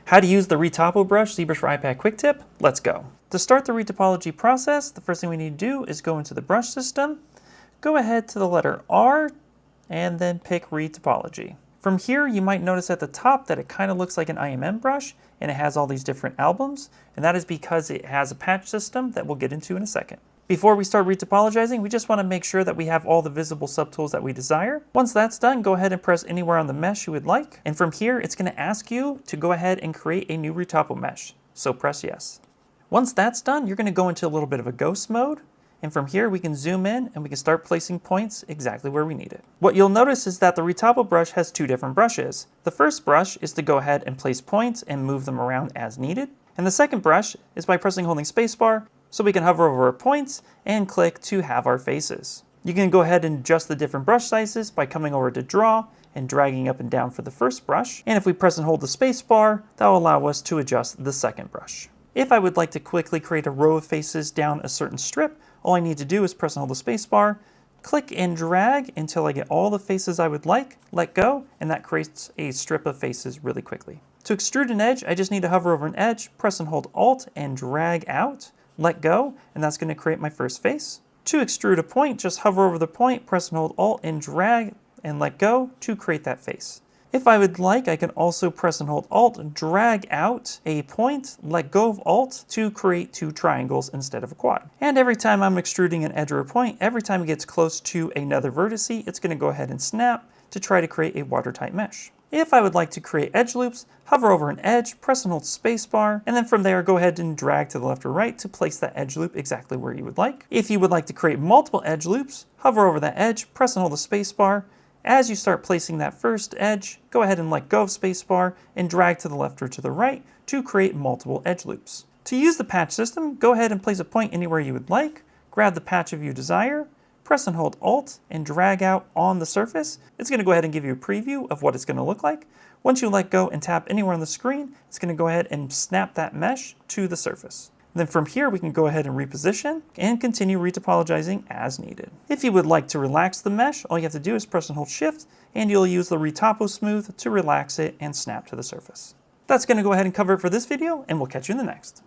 How to use the Retopo Brush ZBrush for iPad quick tip? Let's go. To start the retopology process, the first thing we need to do is go into the brush system, go ahead to the letter R, and then pick Retopology. From here, you might notice at the top that it kind of looks like an IMM brush, and it has all these different albums, and that is because it has a patch system that we'll get into in a second. Before we start retopologizing, we just want to make sure that we have all the visible subtools that we desire. Once that's done, go ahead and press anywhere on the mesh you would like. And from here, it's going to ask you to go ahead and create a new retopo mesh. So press yes. Once that's done, you're going to go into a little bit of a ghost mode. And from here, we can zoom in and we can start placing points exactly where we need it. What you'll notice is that the Retopo brush has two different brushes. The first brush is to go ahead and place points and move them around as needed. And the second brush is by pressing and holding spacebar, so we can hover over our points and click to have our faces. You can go ahead and adjust the different brush sizes by coming over to draw and dragging up and down for the first brush. And if we press and hold the spacebar, that will allow us to adjust the second brush. If I would like to quickly create a row of faces down a certain strip, all I need to do is press and hold the spacebar, click and drag until I get all the faces I would like, let go, and that creates a strip of faces really quickly. To extrude an edge, I just need to hover over an edge, press and hold Alt and drag out, let go, and that's going to create my first face. To extrude a point, just hover over the point, press and hold Alt and drag and let go to create that face. If I would like, I can also press and hold Alt, drag out a point, let go of Alt to create two triangles instead of a quad. And every time I'm extruding an edge or a point, every time it gets close to another vertice, it's going to go ahead and snap to try to create a watertight mesh. If I would like to create edge loops, hover over an edge, press and hold spacebar, and then from there go ahead and drag to the left or right to place that edge loop exactly where you would like. If you would like to create multiple edge loops, hover over that edge, press and hold the spacebar. As you start placing that first edge, go ahead and let go of spacebar and drag to the left or to the right to create multiple edge loops. To use the patch system, go ahead and place a point anywhere you would like, grab the patch if you desire, press and hold Alt and drag out on the surface. It's going to go ahead and give you a preview of what it's going to look like. Once you let go and tap anywhere on the screen, it's going to go ahead and snap that mesh to the surface. Then from here, we can go ahead and reposition and continue retopologizing as needed. If you would like to relax the mesh, all you have to do is press and hold Shift, and you'll use the Retopo Smooth to relax it and snap to the surface. That's going to go ahead and cover it for this video, and we'll catch you in the next.